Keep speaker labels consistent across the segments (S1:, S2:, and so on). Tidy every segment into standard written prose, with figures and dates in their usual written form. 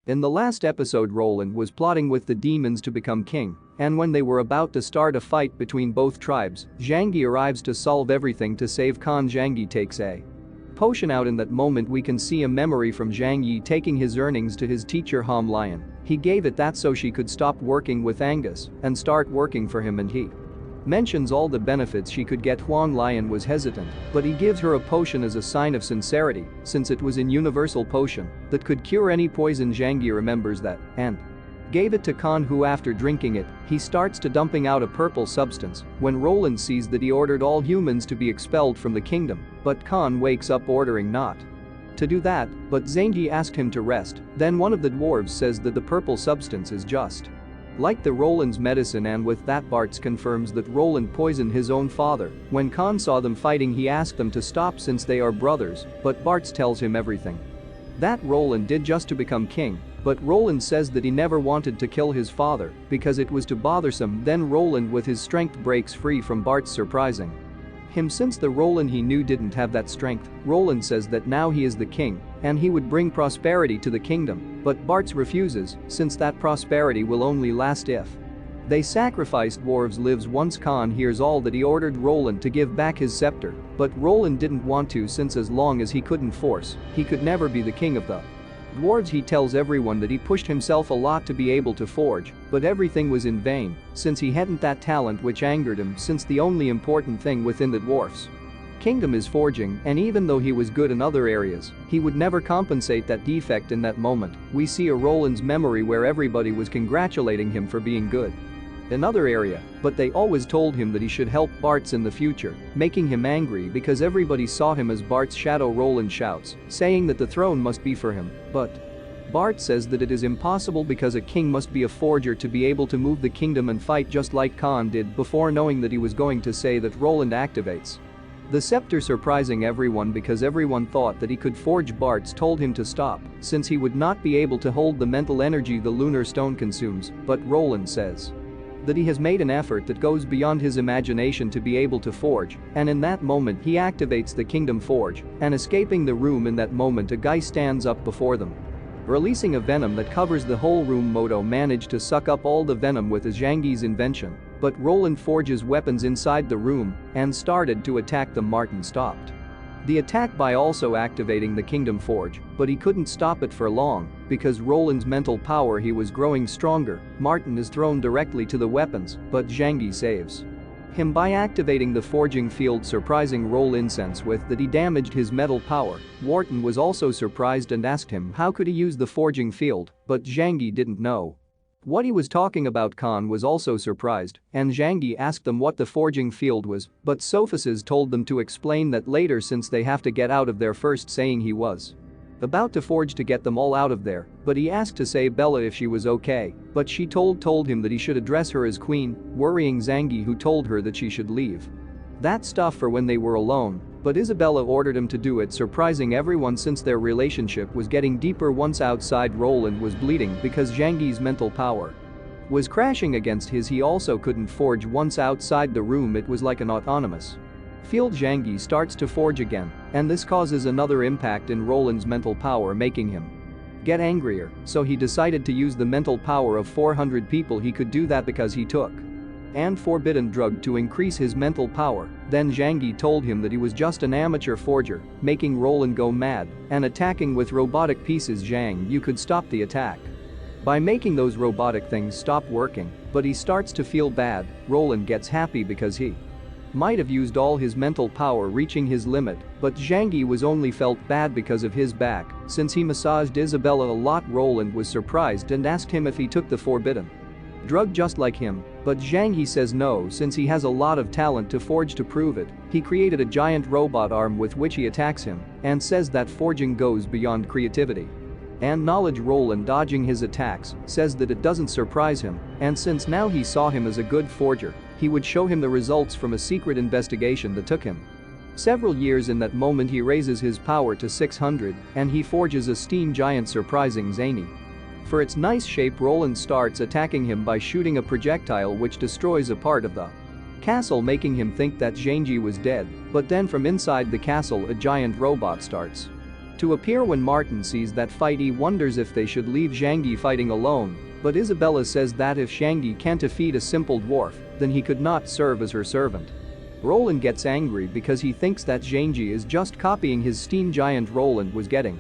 S1: In the last episode, Roland was plotting with the demons to become king, and when they were about to start a fight between both tribes, Zhang Yi arrives to solve everything to save Khan. Zhang Yi takes a potion out. In that moment we can see a memory from Zhang Yi taking his earnings to his teacher Ham Lion. He gave it that so she could stop working with Angus and start working for him, and he mentions all the benefits she could get. Huang Lion was hesitant, but he gives her a potion as a sign of sincerity since it was a universal potion that could cure any poison. Zhang Yi remembers that and gave it to Khan, who after drinking it, he starts to dumping out a purple substance when Roland sees that he ordered all humans to be expelled from the kingdom, but Khan wakes up ordering not to do that, but Zhang Yi asked him to rest. Then one of the dwarves says that the purple substance is just like the Roland's medicine, and with that Bart confirms that Roland poisoned his own father. When Khan saw them fighting, he asked them to stop since they are brothers, but Bart tells him everything that Roland did just to become king, but Roland says that he never wanted to kill his father because it was too bothersome. Then Roland with his strength breaks free from Bart's, surprising him since the Roland he knew didn't have that strength. Roland says that now he is the king and he would bring prosperity to the kingdom, but Bart refuses since that prosperity will only last if they sacrifice dwarves lives. Once Khan hears all that, he ordered Roland to give back his scepter, but Roland didn't want to since as long as he couldn't force, he could never be the king of the dwarves. He tells everyone that he pushed himself a lot to be able to forge, but everything was in vain since he hadn't that talent, which angered him since the only important thing within the dwarfs kingdom is forging, and even though he was good in other areas, he would never compensate that defect. In that moment, we see a Roland's memory where everybody was congratulating him for being good another area, but they always told him that he should help Bart's in the future, making him angry because everybody saw him as Bart's shadow. Roland shouts, saying that the throne must be for him, but Bart says that it is impossible because a king must be a forger to be able to move the kingdom and fight just like Khan did, before knowing that he was going to say that Roland activates the scepter, surprising everyone because everyone thought that he could forge. Bart's told him to stop since he would not be able to hold the mental energy the lunar stone consumes, but Roland says that he has made an effort that goes beyond his imagination to be able to forge, and in that moment he activates the kingdom forge, and escaping the room in that moment a guy stands up before them, releasing a venom that covers the whole room. Moto managed to suck up all the venom with Zhang Yi's invention, but Roland forges weapons inside the room and started to attack them. Martin stopped the attack by also activating the kingdom forge, but he couldn't stop it for long because Roland's mental power, he was growing stronger. Martin is thrown directly to the weapons, but Zhang Yi saves him by activating the forging field, surprising Roland sense with that he damaged his metal power. Wharton was also surprised and asked him how could he use the forging field, but Zhang Yi didn't know what he was talking about. Khan was also surprised, and Zhang Yi asked them what the forging field was, but Sophises told them to explain that later since they have to get out of there first, saying he was about to forge to get them all out of there, but he asked Isabella if she was okay, but she told him that he should address her as queen, worrying Zhang Yi, who told her that she should leave that stuff for when they were alone, but Isabella ordered him to do it, surprising everyone since their relationship was getting deeper. Once outside, Roland was bleeding because Zhang Yi's mental power was crashing against his. He also couldn't forge. Once outside the room, it was like an autonomous field. Zhang Yi starts to forge again, and this causes another impact in Roland's mental power, making him get angrier, so he decided to use the mental power of 400 people. He could do that because he took an forbidden drug to increase his mental power. Then Zhang Yi told him that he was just an amateur forger, making Roland go mad and attacking with robotic pieces. Zhang Yi could stop the attack by making those robotic things stop working, but he starts to feel bad. Roland gets happy because he might have used all his mental power, reaching his limit, but Zhang Yi was only felt bad because of his back since he massaged Isabella a lot. Roland was surprised and asked him if he took the forbidden drug just like him, but Zhang Yi says no since he has a lot of talent to forge. To prove it, he created a giant robot arm with which he attacks him and says that forging goes beyond creativity and knowledge. Roland, dodging his attacks, says that it doesn't surprise him, and since now he saw him as a good forger, he would show him the results from a secret investigation that took him several years. In that moment he raises his power to 600 and he forges a steam giant, surprising Zany for its nice shape. Roland starts attacking him by shooting a projectile which destroys a part of the castle, making him think that Zhang Yi was dead, but then from inside the castle a giant robot starts To appear when Martin sees that fight, he wonders if they should leave Zhang Yi fighting alone, but Isabella says that if Zhang Yi can't defeat a simple dwarf, then he could not serve as her servant. Roland gets angry because he thinks that Zhang Yi is just copying his steam giant. Roland was getting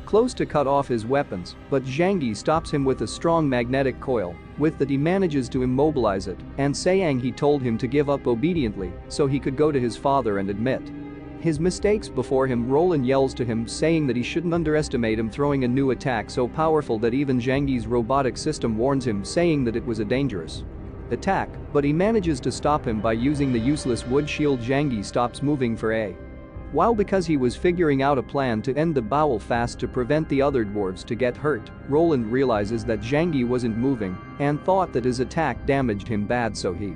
S1: close to cut off his weapons, but Zhang Yi stops him with a strong magnetic coil. With that, he manages to immobilize it, and saying he told him to give up obediently so he could go to his father and admit his mistakes before him. Roland yells to him, saying that he shouldn't underestimate him, throwing a new attack so powerful that even Zhang Yi's robotic system warns him, saying that it was a dangerous attack, but he manages to stop him by using the useless wood shield. Zhang Yi stops moving for a while because he was figuring out a plan to end the bowel fast to prevent the other dwarves to get hurt. Roland realizes that Zhang Yi wasn't moving and thought that his attack damaged him bad, so he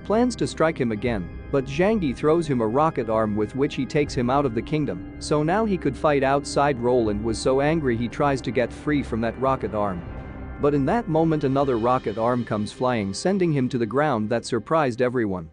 S1: plans to strike him again, but Zhang Yi throws him a rocket arm with which he takes him out of the kingdom, so now he could fight outside. Roland was so angry he tries to get free from that rocket arm. But in that moment another rocket arm comes flying, sending him to the ground. That surprised everyone.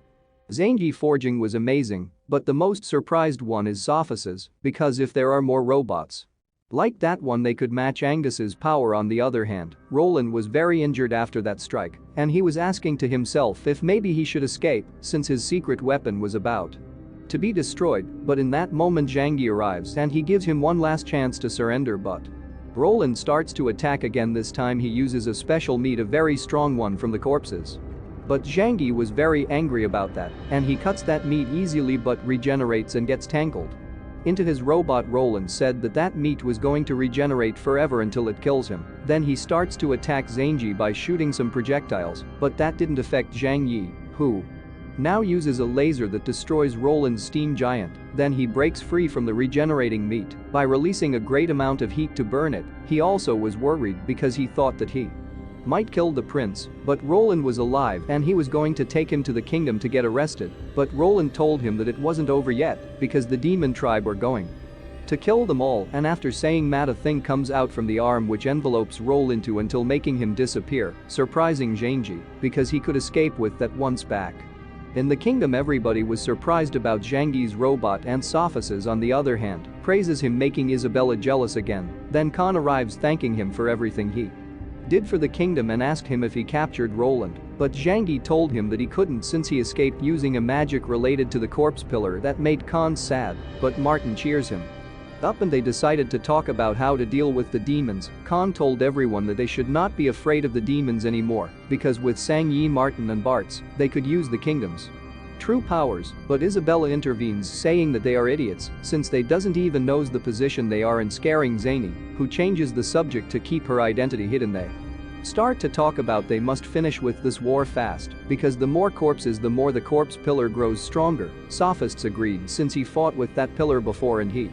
S1: Zhang Yi forging was amazing, but the most surprised one is Sophus's, because if there are more robots like that one, they could match Angus's power. On the other hand, Roland was very injured after that strike, and he was asking to himself if maybe he should escape since his secret weapon was about to be destroyed, but in that moment Zhang Yi arrives and he gives him one last chance to surrender, but Roland starts to attack again. This time he uses a special meat, a very strong one from the corpses. But Zhang Yi was very angry about that, and he cuts that meat easily but regenerates and gets tangled into his robot. Roland said that that meat was going to regenerate forever until it kills him. Then he starts to attack Zhang Yi by shooting some projectiles, but that didn't affect Zhang Yi, who now uses a laser that destroys Roland's steam giant. Then he breaks free from the regenerating meat by releasing a great amount of heat to burn it. He also was worried because he thought that he might kill the prince, but Roland was alive and he was going to take him to the kingdom to get arrested, but Roland told him that it wasn't over yet because the demon tribe were going to kill them all, and after saying that, a thing comes out from the arm which envelopes Roland into until making him disappear, surprising Zhang Yi because he could escape with that once back. In the kingdom everybody was surprised about Zhang Yi's robot, and Sophus's on the other hand praises him, making Isabella jealous again. Then Khan arrives thanking him for everything he did for the kingdom and asked him if he captured Roland, but Zhang Yi told him that he couldn't since he escaped using a magic related to the corpse pillar. That made Khan sad, but Martin cheers him up and they decided to talk about how to deal with the demons. Khan told everyone that they should not be afraid of the demons anymore because with Sang Yi, Martin and Bartz, they could use the kingdom's true powers, but Isabella intervenes saying that they are idiots since they doesn't even knows the position they are in, scaring Zany, who changes the subject to keep her identity hidden. They start to talk about they must finish with this war fast because the more corpses the more the corpse pillar grows stronger. Sophists agreed since he fought with that pillar before and he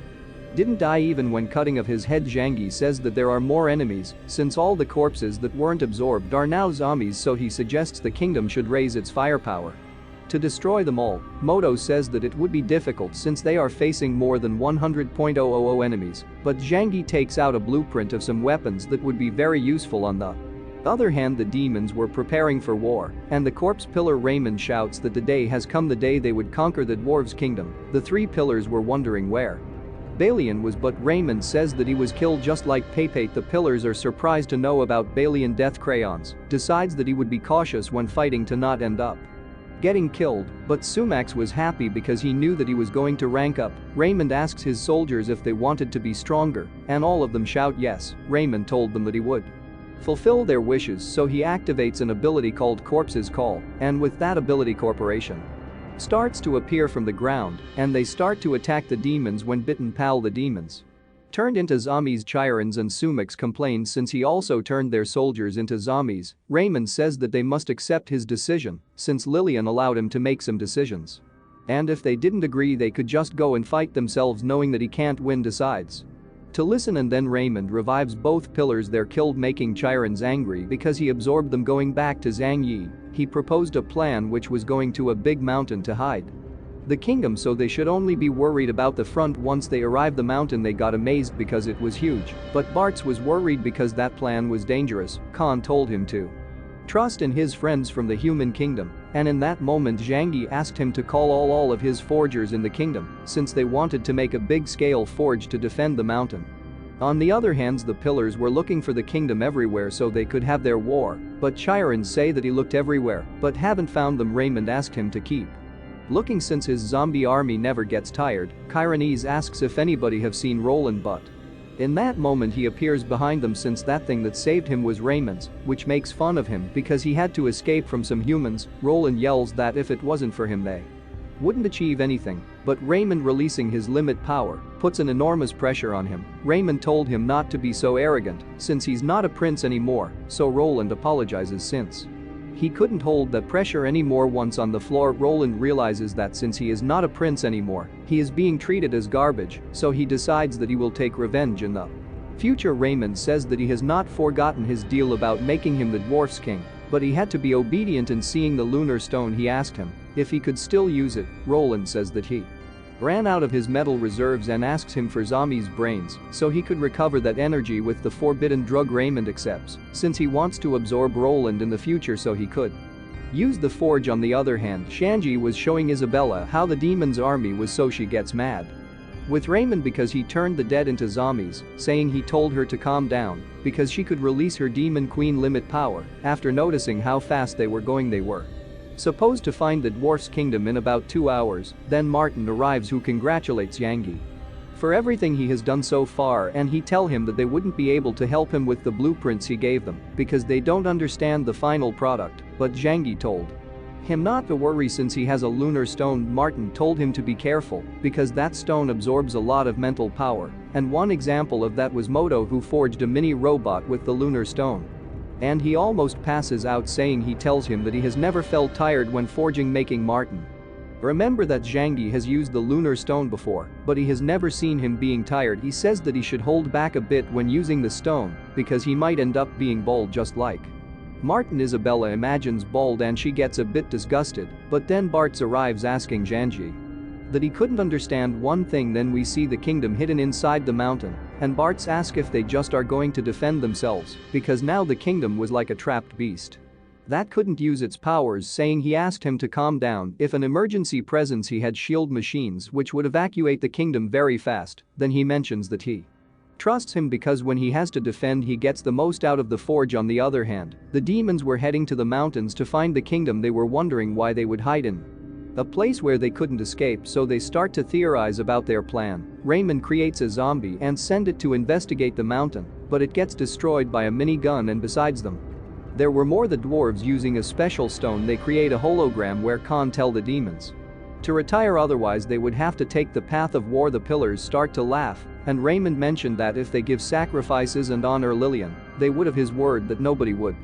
S1: didn't die even when cutting of his head. Zhang Yi says that there are more enemies since all the corpses that weren't absorbed are now zombies, so he suggests the kingdom should raise its firepower to destroy them all. Moto says that it would be difficult since they are facing more than 100,000 enemies, but Zhang Yi takes out a blueprint of some weapons that would be very useful. On the other hand, the demons were preparing for war, and the corpse pillar Raymond shouts that the day has come, the day they would conquer the dwarves' kingdom. The three pillars were wondering where Balian was, but Raymond says that he was killed just like Pepe. The pillars are surprised to know about Balian death crayons, decides that he would be cautious when fighting to not end up getting killed, but Sumax was happy because he knew that he was going to rank up. Raymond asks his soldiers if they wanted to be stronger, and all of them shout yes. Raymond told them that he would fulfill their wishes, so he activates an ability called Corpse's Call, and with that ability corporation starts to appear from the ground, and they start to attack the demons. When bitten pal, the demons turned into zombies. Chirons and Sumax complained since he also turned their soldiers into zombies. Raymond says that they must accept his decision since Lillian allowed him to make some decisions, and if they didn't agree they could just go and fight themselves, knowing that he can't win, decides to listen. And then Raymond revives both pillars they're killed, making Chirons angry because he absorbed them. Going back to Zhang Yi, he proposed a plan which was going to a big mountain to hide the kingdom, so they should only be worried about the front. Once they arrived the mountain they got amazed because it was huge, but Bartz was worried because that plan was dangerous. Khan told him to trust in his friends from the human kingdom, and in that moment Zhang Yi asked him to call all of his forgers in the kingdom since they wanted to make a big-scale forge to defend the mountain. On the other hand, the pillars were looking for the kingdom everywhere so they could have their war, but Chirons say that he looked everywhere but haven't found them. Raymond asked him to keep looking since his zombie army never gets tired. Chironese asks if anybody have seen Roland, but in that moment he appears behind them since that thing that saved him was Raymond's, which makes fun of him because he had to escape from some humans. Roland yells that if it wasn't for him they wouldn't achieve anything, but Raymond, releasing his limit power, puts an enormous pressure on him. Raymond told him not to be so arrogant since he's not a prince anymore, so Roland apologizes since he couldn't hold that pressure anymore. Once on the floor, Roland realizes that since he is not a prince anymore, he is being treated as garbage, so he decides that he will take revenge in the future. Raymond says that he has not forgotten his deal about making him the dwarf's king, but he had to be obedient. In seeing the lunar stone, he asked him if he could still use it. Roland says that he ran out of his metal reserves and asks him for zombies' brains so he could recover that energy with the forbidden drug. Raymond accepts since he wants to absorb Roland in the future so he could use the forge. On the other hand, Shanji was showing Isabella how the demon's army was, so she gets mad with Raymond because he turned the dead into zombies, saying he told her to calm down because she could release her demon queen limit power after noticing how fast they were going. They were supposed to find the dwarf's kingdom in about 2 hours. Then Martin arrives, who congratulates Zhang Yi for everything he has done so far, and he tell him that they wouldn't be able to help him with the blueprints he gave them because they don't understand the final product, but Zhang Yi told him not to worry since he has a lunar stone. Martin told him to be careful because that stone absorbs a lot of mental power, and one example of that was Moto, who forged a mini robot with the lunar stone. And he almost passes out, saying he tells him that he has never felt tired when forging, making Martin remember that Zhang Yi has used the lunar stone before, but he has never seen him being tired. He says that he should hold back a bit when using the stone because he might end up being bald just like Martin. Isabella imagines bald and she gets a bit disgusted, but then Bartz arrives asking Zhang Yi that he couldn't understand one thing. Then we see the kingdom hidden inside the mountain, and Bartz asks if they just are going to defend themselves because now the kingdom was like a trapped beast that couldn't use its powers, saying he asked him to calm down. If an emergency presence, he had shield machines which would evacuate the kingdom very fast. Then he mentions that he trusts him because when he has to defend he gets the most out of the forge. On the other hand, the demons were heading to the mountains to find the kingdom. They were wondering why they would hide in a place where they couldn't escape, so they start to theorize about their plan. Raymond creates a zombie and send it to investigate the mountain, but it gets destroyed by a minigun, and besides them there were more. The dwarves, using a special stone, they create a hologram where Khan tell the demons to retire, otherwise they would have to take the path of war. The pillars start to laugh, and Raymond mentioned that if they give sacrifices and honor Lillian, they would have his word that nobody would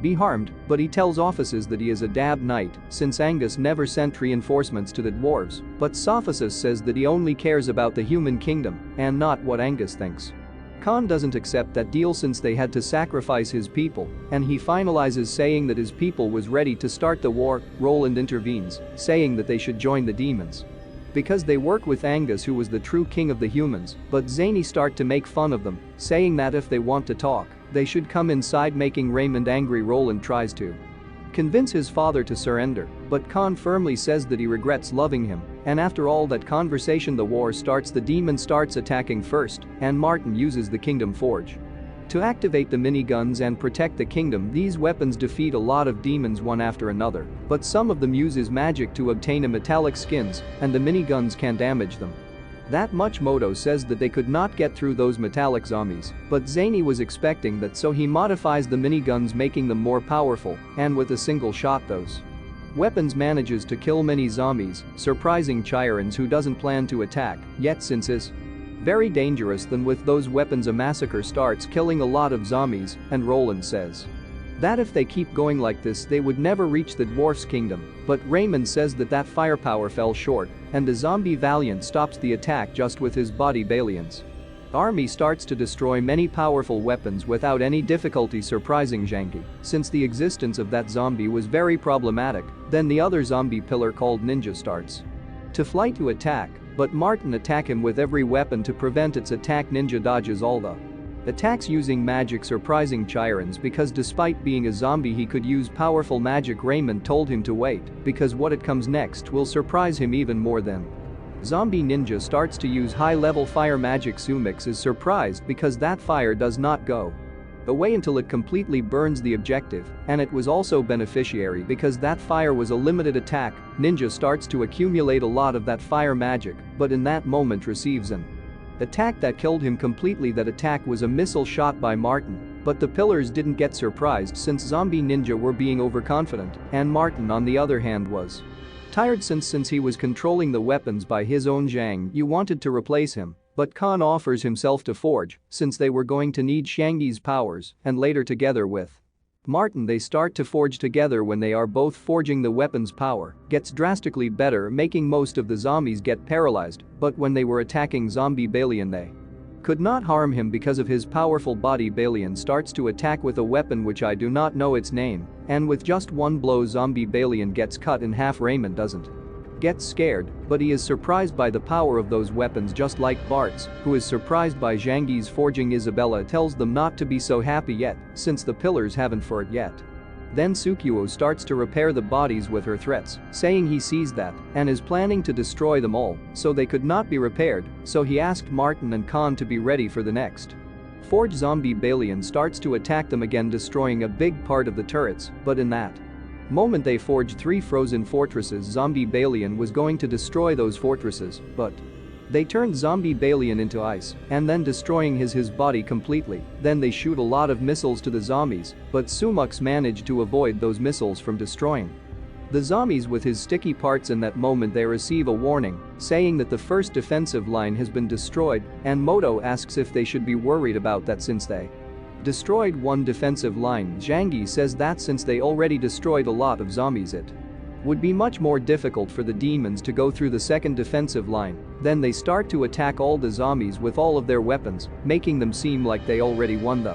S1: be harmed, but he tells officers that he is a dab knight since Angus never sent reinforcements to the dwarves, but Sophisis says that he only cares about the human kingdom and not what Angus thinks. Khan doesn't accept that deal since they had to sacrifice his people, and he finalizes saying that his people was ready to start the war. Roland intervenes, saying that they should join the demons because they work with Angus, who was the true king of the humans, but Zany start to make fun of them, saying that if they want to talk, they should come inside, making Raymond angry. Roland tries to convince his father to surrender, but Khan firmly says that he regrets loving him, and after all that conversation the war starts. The demon starts attacking first, and Martin uses the kingdom forge to activate the miniguns and protect the kingdom. These weapons defeat a lot of demons one after another, but some of them uses magic to obtain a metallic skins, and the miniguns can damage them that much. Moto says that they could not get through those metallic zombies, but Zany was expecting that, so he modifies the miniguns, making them more powerful, and with a single shot those weapons manages to kill many zombies, surprising Chirons, who doesn't plan to attack yet since is very dangerous. Then with those weapons a massacre starts, killing a lot of zombies, and Roland says that if they keep going like this they would never reach the dwarf's kingdom, but Raymond says that firepower fell short, and the zombie Valiant stops the attack just with his body. Balian's army starts to destroy many powerful weapons without any difficulty, surprising Zhang Yi since the existence of that zombie was very problematic. Then the other zombie pillar called Ninja starts to fly to attack, but Martin attack him with every weapon to prevent its attack. Ninja dodges all the Attacks using magic surprising Chirons because despite being a zombie he could use powerful magic. Raymond told him to wait because what it comes next will surprise him even more than. Zombie Ninja starts to use high-level fire magic. Sumix is surprised because that fire does not go away until it completely burns the objective, and it was also beneficiary because that fire was a limited attack. Ninja starts to accumulate a lot of that fire magic, but in that moment receives an attack that killed him completely. That attack was a missile shot by Martin, but the pillars didn't get surprised since Zombie Ninja were being overconfident, and Martin on the other hand was tired since he was controlling the weapons by his own. Zhang Yu wanted to replace him, but Khan offers himself to forge since they were going to need Shangyi's powers, and later together with Martin they start to forge together. When they are both forging, the weapon's power gets drastically better, making most of the zombies get paralyzed, but when they were attacking Zombie Balian they could not harm him because of his powerful body. Balian starts to attack with a weapon which I do not know its name, and with just one blow Zombie Balian gets cut in half. Raymond doesn't get scared, but he is surprised by the power of those weapons just like Bartz, who is surprised by Zhangyi's forging. Isabella tells them not to be so happy yet, since the pillars haven't for it yet. Then Sukuo starts to repair the bodies with her threats, saying he sees that and is planning to destroy them all, so they could not be repaired, so he asked Martin and Khan to be ready for the next forge. Zombie Balian starts to attack them again, destroying a big part of the turrets, but in that moment they forged 3 frozen fortresses. Zombie Balian was going to destroy those fortresses, but they turned Zombie Balian into ice and then destroying his body completely. Then they shoot a lot of missiles to the zombies, but Sumux managed to avoid those missiles from destroying the zombies with his sticky parts. In that moment they receive a warning saying that the first defensive line has been destroyed, and Moto asks if they should be worried about that since they destroyed one defensive line. Zhangyi says that since they already destroyed a lot of zombies it would be much more difficult for the demons to go through the second defensive line. Then they start to attack all the zombies with all of their weapons, making them seem like they already won the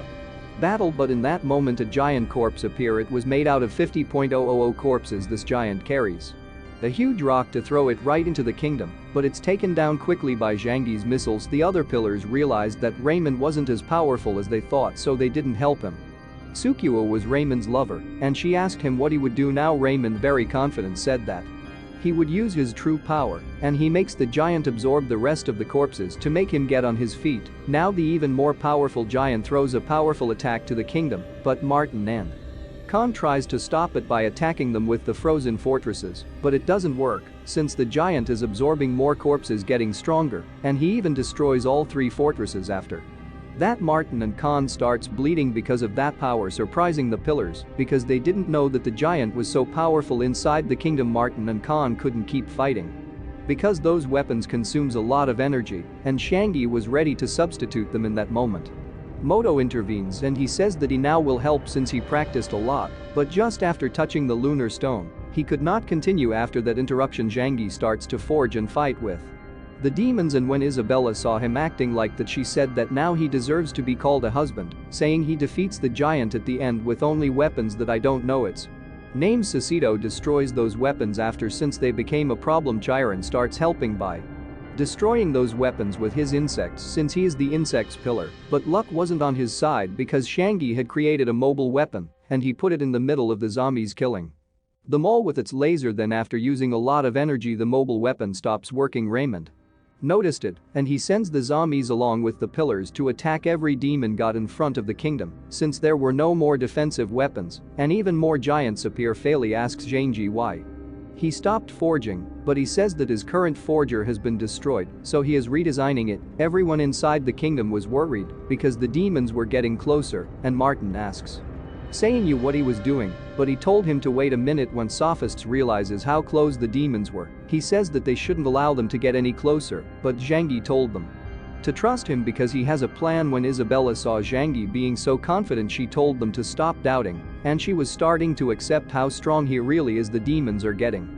S1: battle. But in that moment a giant corpse appear. It was made out of 50,000 corpses. This giant carries a huge rock to throw it right into the kingdom, but it's taken down quickly by Zhangyi's missiles. The other pillars realized that Raymond wasn't as powerful as they thought, so they didn't help him. Sukuo was Raymond's lover, and she asked him what he would do now. Raymond, very confident, said that he would use his true power, and he makes the giant absorb the rest of the corpses to make him get on his feet. Now the even more powerful giant throws a powerful attack to the kingdom, but Martin and Khan tries to stop it by attacking them with the frozen fortresses, but it doesn't work since the giant is absorbing more corpses, getting stronger, and he even destroys all 3 fortresses. After that Martin and Khan starts bleeding because of that power, surprising the pillars because they didn't know that the giant was so powerful inside the kingdom. Martin and Khan couldn't keep fighting because those weapons consumes a lot of energy, and Shangyi was ready to substitute them in that moment. Moto intervenes and he says that he now will help since he practiced a lot, but just after touching the lunar stone, he could not continue. After that interruption, Zhangyi starts to forge and fight with the demons, and when Isabella saw him acting like that she said that now he deserves to be called a husband, saying he defeats the giant at the end with only weapons that I don't know its name. Sasito destroys those weapons after since they became a problem. Chiron starts helping by destroying those weapons with his insects since he is the insects pillar, but luck wasn't on his side because Shangyi had created a mobile weapon and he put it in the middle of the zombies, killing them all with its laser. Then after using a lot of energy the mobile weapon stops working. Raymond noticed it and he sends the zombies along with the pillars to attack every demon got in front of the kingdom since there were no more defensive weapons and even more giants appear. Fairly asks Zhangyi why he stopped forging, but he says that his current forger has been destroyed, so he is redesigning it. Everyone inside the kingdom was worried because the demons were getting closer, and Martin asks saying you what he was doing, but he told him to wait a minute. When Sophists realizes how close the demons were, he says that they shouldn't allow them to get any closer, but Zhangyi told them to trust him because he has a plan. When Isabella saw Zhangyi being so confident she told them to stop doubting, and she was starting to accept how strong he really is. The demons are getting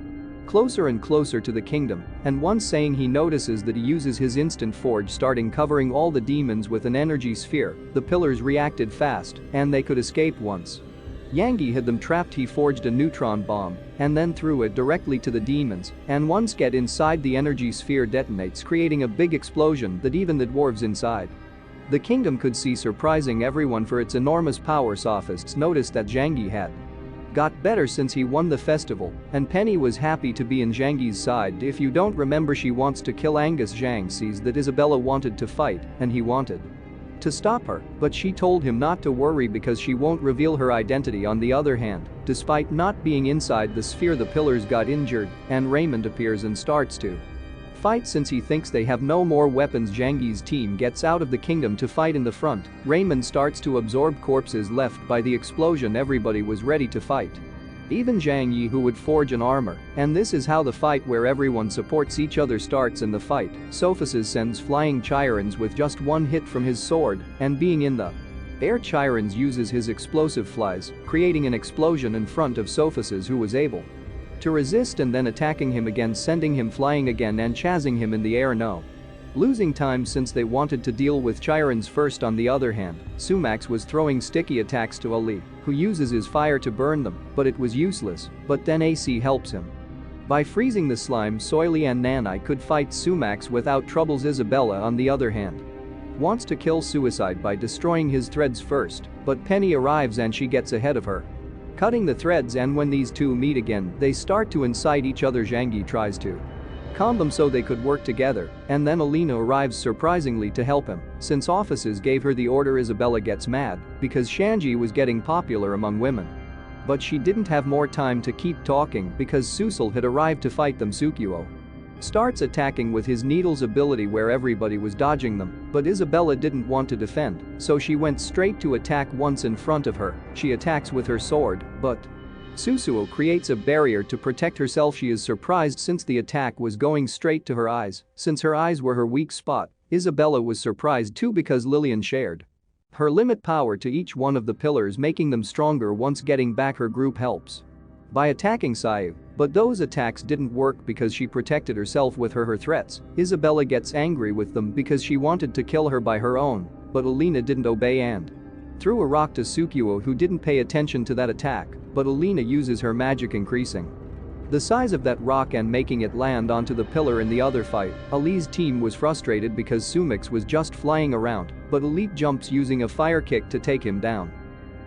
S1: closer and closer to the kingdom, and once saying he notices that he uses his instant forge starting covering all the demons with an energy sphere. The pillars reacted fast and they could escape. Once Yangi had them trapped he forged a neutron bomb and then threw it directly to the demons, and once get inside the energy sphere detonates creating a big explosion that even the dwarves inside The kingdom could see surprising everyone for its enormous power. Sophists noticed that Zhang had got better since he won the festival, and Penny was happy to be in Zhang's side. If you don't remember, she wants to kill Angus. Zhang sees that Isabella wanted to fight and he wanted to stop her, but she told him not to worry because she won't reveal her identity. On the other hand, despite not being inside the sphere, the pillars got injured and Raymond appears and starts to fight since he thinks they have no more weapons. Zhang's team gets out of the kingdom to fight in the front. Raymond starts to absorb corpses left by the explosion. Everybody was ready to fight, even Zhang Yi, who would forge an armor, and this is how the fight where everyone supports each other starts. In the fight, Sophists sends flying Chirons with just one hit from his sword, and being in the air, Chirons uses his explosive flies, creating an explosion in front of Sophists, who was able to resist and then attacking him again, sending him flying again and chasing him in the air. No losing time since they wanted to deal with Chirons first. On the other hand, Sumax was throwing sticky attacks to Ali, who uses his fire to burn them, but it was useless. But then AC helps him by freezing the slime. Soily and Nanai could fight Sumax without troubles. Isabella, on the other hand, wants to kill Suicide by destroying his threads first, but Penny arrives and she gets ahead of her, cutting the threads, and when these two meet again, they start to incite each other. Zhang tries to calm them so they could work together, and then Alina arrives surprisingly to help him. Since offices gave her the order, Isabella gets mad because Shanji was getting popular among women. But she didn't have more time to keep talking because Susil had arrived to fight them. Sukuo starts attacking with his needles ability where everybody was dodging them, but Isabella didn't want to defend, so she went straight to attack. Once in front of her, she attacks with her sword, but Susuo creates a barrier to protect herself. She is surprised since the attack was going straight to her eyes. Since her eyes were her weak spot, Isabella was surprised too because Lillian shared her limit power to each one of the pillars, making them stronger. Once getting back, her group helps by attacking Sayu, but those attacks didn't work because she protected herself with her threats. Isabella gets angry with them because she wanted to kill her by her own, but Alina didn't obey and threw a rock to Sukuo, who didn't pay attention to that attack, but Alina uses her magic, increasing the size of that rock and making it land onto the pillar. In the other fight, Ali's team was frustrated because Sumix was just flying around, but Elite jumps using a fire kick to take him down.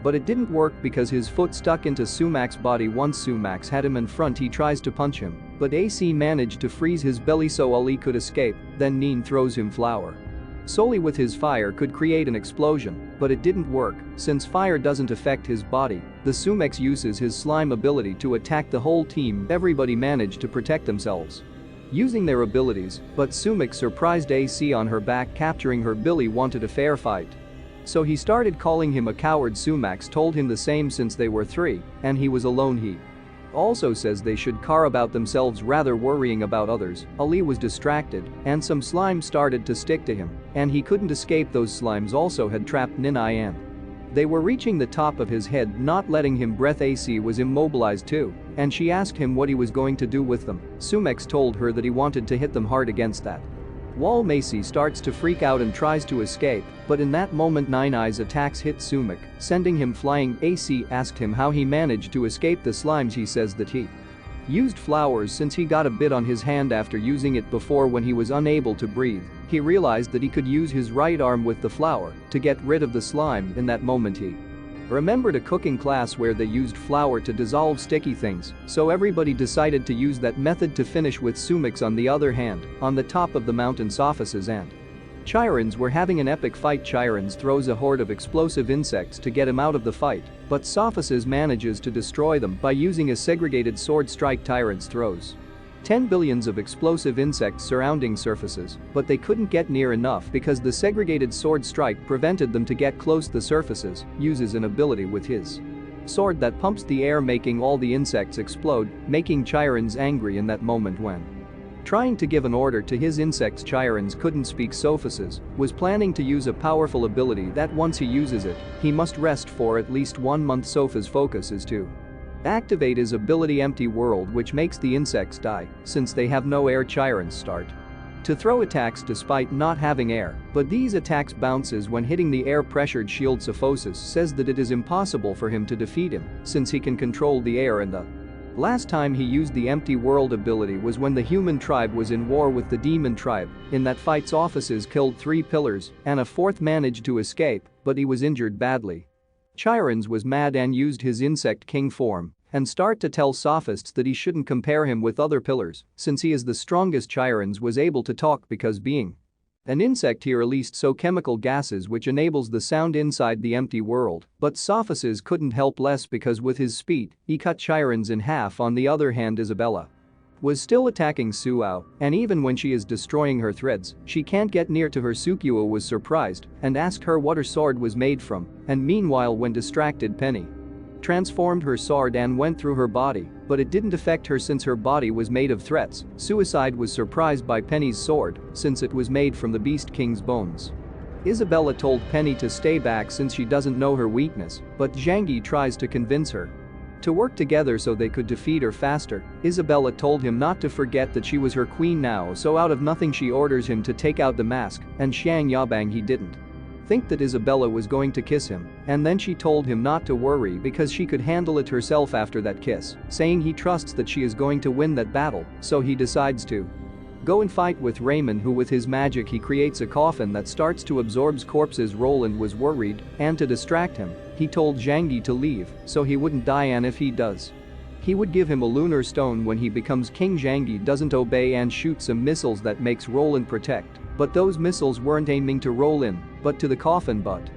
S1: But it didn't work because his foot stuck into Sumax's body. Once Sumax had him in front, he tries to punch him, but AC managed to freeze his belly so Ali could escape. Then Neen throws him flour. Soli with his fire could create an explosion, but it didn't work since fire doesn't affect his body. The Sumex uses his slime ability to attack the whole team. Everybody managed to protect themselves using their abilities, but Sumex surprised AC on her back, capturing her. Billy wanted a fair fight, so he started calling him a coward. Sumax told him the same since they were three and he was alone. He also says they should care about themselves rather worrying about others. Ali was distracted and some slime started to stick to him and he couldn't escape. Those slimes also had trapped Ninayan. They were reaching the top of his head, not letting him breathe. AC was immobilized too, and she asked him what he was going to do with them. Sumex told her that he wanted to hit them hard against that wall. Macy starts to freak out and tries to escape, but in that moment Nine Eyes attacks hit Sumek, sending him flying. AC asked him how he managed to escape the slimes. He says that he used flowers since he got a bit on his hand after using it before when he was unable to breathe. He realized that he could use his right arm with the flower to get rid of the slime. In that moment he remembered a cooking class where they used flour to dissolve sticky things, so everybody decided to use that method to finish with Sumix. On the other hand, on the top of the mountain, Sophises and Chirons were having an epic fight. Chirons throws a horde of explosive insects to get him out of the fight, but Sophises manages to destroy them by using a segregated sword strike. Tyrants throws 10 billions of explosive insects surrounding surfaces, but they couldn't get near enough because the segregated sword strike prevented them to get close. The surfaces uses an ability with his sword that pumps the air, making all the insects explode, making Chirons angry. In that moment, when trying to give an order to his insects, Chirons couldn't speak. Sophises was planning to use a powerful ability that once he uses it, he must rest for at least 1 month. Sophi's focus is to activate his ability Empty World, which makes the insects die since they have no air. Chirons start to throw attacks despite not having air, but these attacks bounces when hitting the air pressured shield. Sophosis says that it is impossible for him to defeat him since he can control the air and the Last time he used the empty world ability was when the human tribe was in war with the demon tribe. In that fight's officers killed 3 pillars and a 4th managed to escape, but he was injured badly. Chirons was mad and used his insect king form and start to tell sophists that he shouldn't compare him with other pillars since he is the strongest. Chirons was able to talk because being an insect he released so chemical gases which enables the sound inside the empty world, but sophists couldn't help less because with his speed, he cut Chirons in half. On the other hand, Isabella was still attacking Suao, and even when she is destroying her threads, she can't get near to her. Sukiwa was surprised and asked her what her sword was made from, and meanwhile when distracted Penny transformed her sword and went through her body, but it didn't affect her since her body was made of threats. Suicide was surprised by Penny's sword since it was made from the Beast King's bones. Isabella told Penny to stay back since she doesn't know her weakness, but Zhang Yi tries to convince her to work together so they could defeat her faster. Isabella told him not to forget that she was her queen now, so out of nothing she orders him to take out the mask, and Xiang Yabang he didn't think that Isabella was going to kiss him, and then she told him not to worry because she could handle it herself after that kiss, saying he trusts that she is going to win that battle, so he decides to go and fight with Raymond, who with his magic he creates a coffin that starts to absorb corpses. Roland was worried, and to distract him, he told Zhang Yi to leave so he wouldn't die, and if he does, he would give him a lunar stone when he becomes king. Zhang Yi doesn't obey and shoots some missiles that makes Roland protect, but those missiles weren't aiming to Roland, but to the coffin, but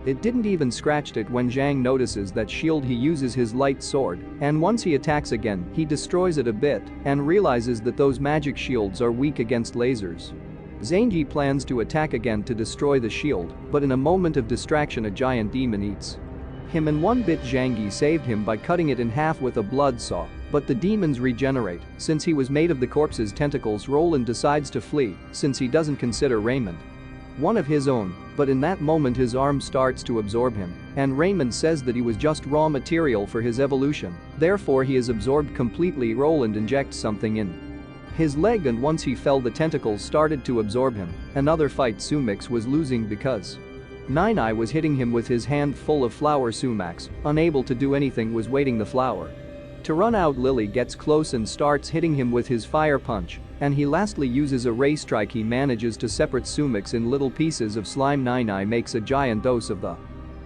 S1: it didn't even scratch it. When Zhang notices that shield he uses his light sword, and once he attacks again he destroys it a bit and realizes that those magic shields are weak against lasers. Zhang Yi plans to attack again to destroy the shield, but in a moment of distraction a giant demon eats him in one bit. Zhang Yi saved him by cutting it in half with a blood saw, but the demons regenerate since he was made of the corpse's tentacles. Roland decides to flee since he doesn't consider Raymond one of his own, but in that moment his arm starts to absorb him, and Raymond says that he was just raw material for his evolution, therefore he is absorbed completely. Roland injects something in his leg, and once he fell the tentacles started to absorb him. Another fight Sumix was losing because Nine Eye was hitting him with his hand full of flour. Sumax, unable to do anything, was waiting the flour to run out. Lily gets close and starts hitting him with his fire punch, and he lastly uses a ray strike. He manages to separate Sumix in little pieces of slime. Nine Eye makes a giant dose of the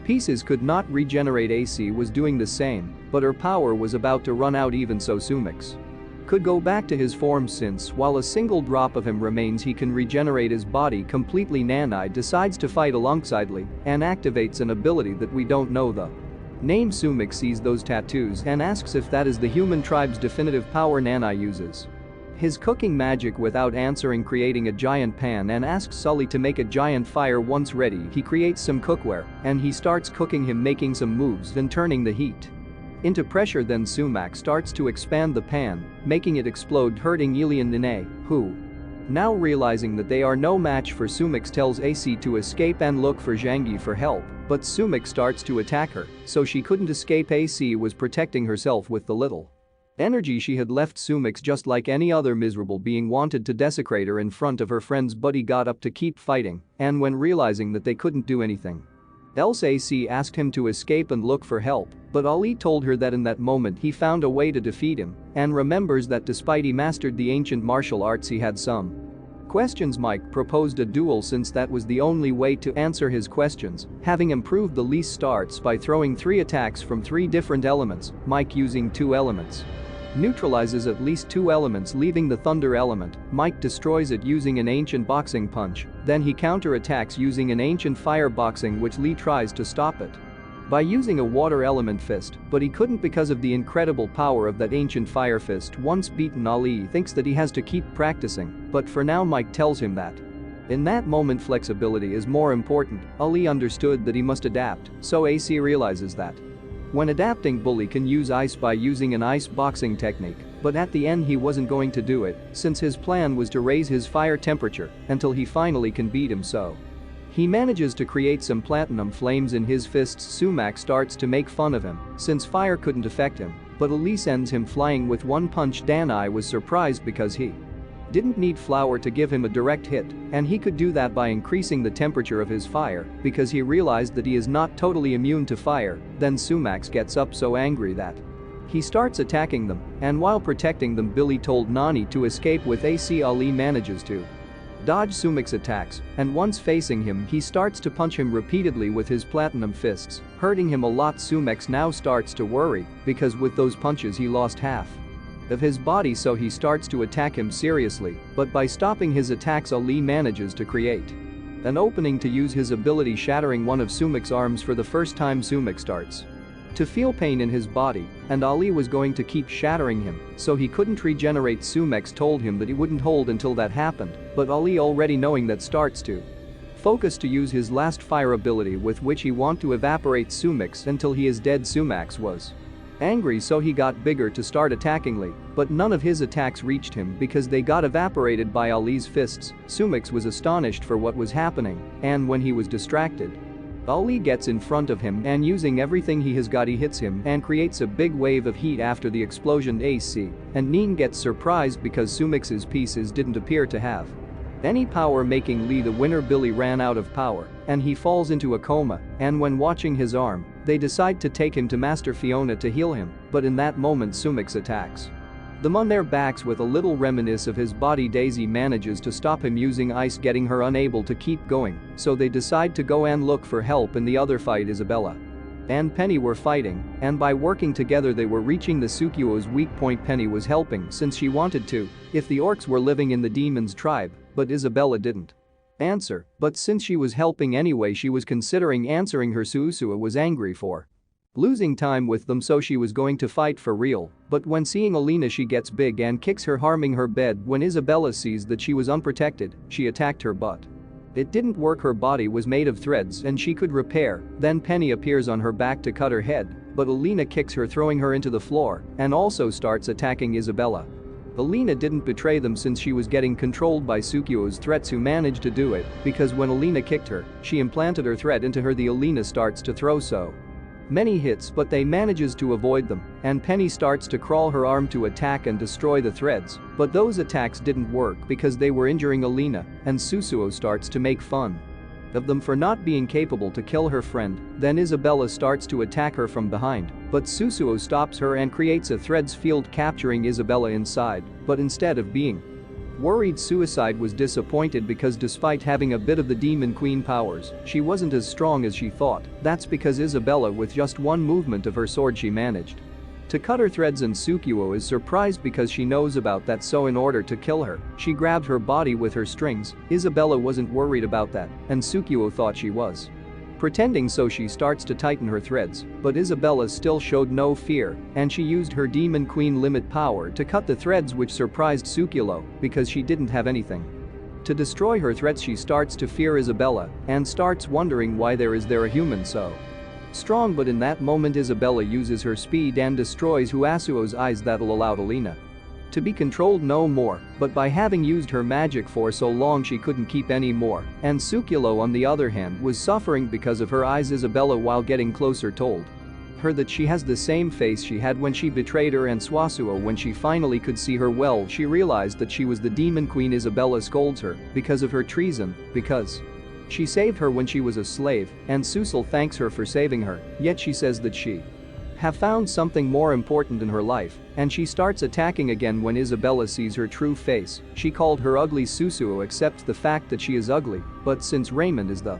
S1: pieces could not regenerate. AC was doing the same, but her power was about to run out. Even so Sumix could go back to his form since while a single drop of him remains he can regenerate his body completely. Nanai decides to fight alongside Lee and activates an ability that we don't know the name. Sumix sees those tattoos and asks if that is the human tribe's definitive power. Nanai uses his cooking magic without answering, creating a giant pan, and asks Sully to make a giant fire. Once ready he creates some cookware and he starts cooking him, making some moves and turning the heat into pressure. Then Sumac starts to expand the pan, making it explode, hurting Yilian Nene, who, now realizing that they are no match for Sumix, tells AC to escape and look for Zhang Yi for help, but Sumix starts to attack her, so she couldn't escape. AC was protecting herself with the little energy she had left. Sumix, just like any other miserable being, wanted to desecrate her in front of her friends, but he got up to keep fighting, and when realizing that they couldn't do anything else, AC asked him to escape and look for help, but Ali told her that in that moment he found a way to defeat him and remembers that despite he mastered the ancient martial arts he had some questions. Mike proposed a duel since that was the only way to answer his questions, having improved the least starts by throwing 3 attacks from 3 different elements. Mike, using 2 elements, neutralizes at least 2 elements, leaving the thunder element. Mike destroys it using an ancient boxing punch, then he counterattacks using an ancient fire boxing, which Lee tries to stop it by using a water element fist, but he couldn't because of the incredible power of that ancient fire fist. Once beaten, Ali thinks that he has to keep practicing, but for now Mike tells him that in that moment flexibility is more important. Ali understood that he must adapt, so AC realizes that when adapting, Bully can use ice by using an ice boxing technique, but at the end he wasn't going to do it since his plan was to raise his fire temperature until he finally can beat him, so he manages to create some platinum flames in his fists. Sumac starts to make fun of him since fire couldn't affect him, but Ali sends him flying with one punch. Danai was surprised because he didn't need flour to give him a direct hit, and he could do that by increasing the temperature of his fire because he realized that he is not totally immune to fire. Then Sumax gets up so angry that He starts attacking them, and while protecting them Billy told Nani to escape with AC. Ali manages to dodge Sumek's attacks, and once facing him he starts to punch him repeatedly with his platinum fists, hurting him a lot. Sumex now starts to worry, because with those punches he lost half of his body, so he starts to attack him seriously, but by stopping his attacks Ali manages to create an opening to use his ability, shattering one of Sumek's arms. For the first time Sumek starts to feel pain in his body, and Ali was going to keep shattering him, so he couldn't regenerate. Sumex told him that he wouldn't hold until that happened, but Ali, already knowing that, starts to focus to use his last fire ability with which he want to evaporate Sumex until he is dead. Sumex was angry, so he got bigger to start attacking Lee, but none of his attacks reached him because they got evaporated by Ali's fists. Sumex was astonished for what was happening, and when he was distracted, Ali gets in front of him and using everything he has got he hits him and creates a big wave of heat after the explosion. AC and Neen gets surprised because Sumex's pieces didn't appear to have any power, making Lee the winner. Billy ran out of power and he falls into a coma, and when watching his arm, they decide to take him to Master Fiona to heal him, but in that moment Sumex attacks them on their backs with a little reminiscence of his body. Daisy manages to stop him using ice, getting her unable to keep going, so they decide to go and look for help. In the other fight, Isabella and Penny were fighting, and by working together they were reaching the Sukuo's weak point. Penny was helping since she wanted to, if the orcs were living in the demon's tribe, but Isabella didn't answer, but since she was helping anyway she was considering answering her. Susuo was angry for losing time with them, so she was going to fight for real, but when seeing Alina she gets big and kicks her, harming her bed. When Isabella sees that she was unprotected, she attacked her, but it didn't work. Her body was made of threads and she could repair. Then Penny appears on her back to cut her head, but Alina kicks her, throwing her into the floor, and also starts attacking Isabella. Alina didn't betray them since she was getting controlled by Sukuo's threats, who managed to do it because when Alina kicked her, she implanted her threat into her. The Alina starts to throw so many hits, but they manages to avoid them, and Penny starts to crawl her arm to attack and destroy the threads, but those attacks didn't work because they were injuring Alina, and Susuo starts to make fun of them for not being capable to kill her friend. Then Isabella starts to attack her from behind, but Susuo stops her and creates a threads field, capturing Isabella inside, but instead of being worried, Suicide was disappointed because despite having a bit of the Demon Queen powers, she wasn't as strong as she thought. That's because Isabella, with just one movement of her sword, she managed to cut her threads, and Sukuo is surprised because she knows about that, so in order to kill her, she grabbed her body with her strings. Isabella wasn't worried about that, and Sukuo thought she was pretending, so she starts to tighten her threads, but Isabella still showed no fear, and she used her Demon Queen limit power to cut the threads, which surprised Sukuo because she didn't have anything to destroy her threads. She starts to fear Isabella and starts wondering why there a human so strong, but in that moment Isabella uses her speed and destroys Huasuo's eyes. That'll allow Alina to be controlled no more, but by having used her magic for so long she couldn't keep any more, and Sukulo on the other hand was suffering because of her eyes. Isabella, while getting closer, told her that she has the same face she had when she betrayed her and Swasuo. When she finally could see her well, she realized that she was the Demon Queen. Isabella scolds her because of her treason, because she saved her when she was a slave, and Susul thanks her for saving her, yet she says that she have found something more important in her life, and she starts attacking again. When Isabella sees her true face, she called her ugly. Susuo accepts the fact that she is ugly, but since Raymond is the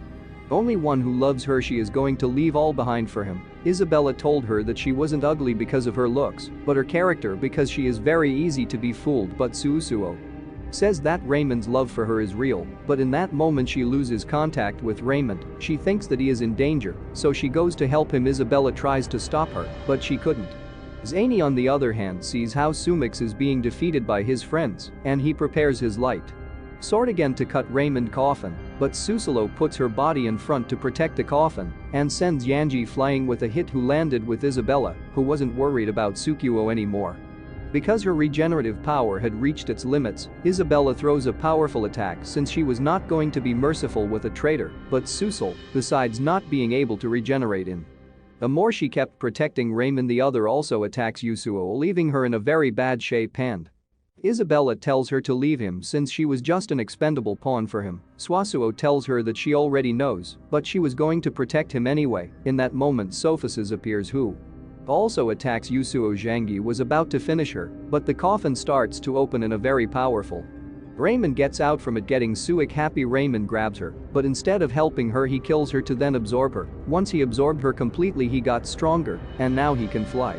S1: only one who loves her, she is going to leave all behind for him. Isabella told her that she wasn't ugly because of her looks, but her character, because she is very easy to be fooled, but Susuo says that Raymond's love for her is real, but in that moment she loses contact with Raymond. She thinks that he is in danger, so she goes to help him. Isabella tries to stop her, but she couldn't. Zany on the other hand sees how Sumix is being defeated by his friends, and he prepares his light sword again to cut Raymond's coffin, but Susulo puts her body in front to protect the coffin and sends Yanji flying with a hit, who landed with Isabella, who wasn't worried about Sukuo anymore. Because her regenerative power had reached its limits, Isabella throws a powerful attack since she was not going to be merciful with a traitor, but Susul, besides not being able to regenerate in the more she kept protecting Raymond, the other also attacks Yusuo, leaving her in a very bad shape, and Isabella tells her to leave him since she was just an expendable pawn for him. Swasuo tells her that she already knows, but she was going to protect him anyway. In that moment Sophises appears, who also attacks Yasuo. Zhangyi was about to finish her, but the coffin starts to open in a very powerful. Raymond gets out from it getting Suik happy. Raymond grabs her, but instead of helping her he kills her to then absorb her. Once he absorbed her completely he got stronger, and now he can fly.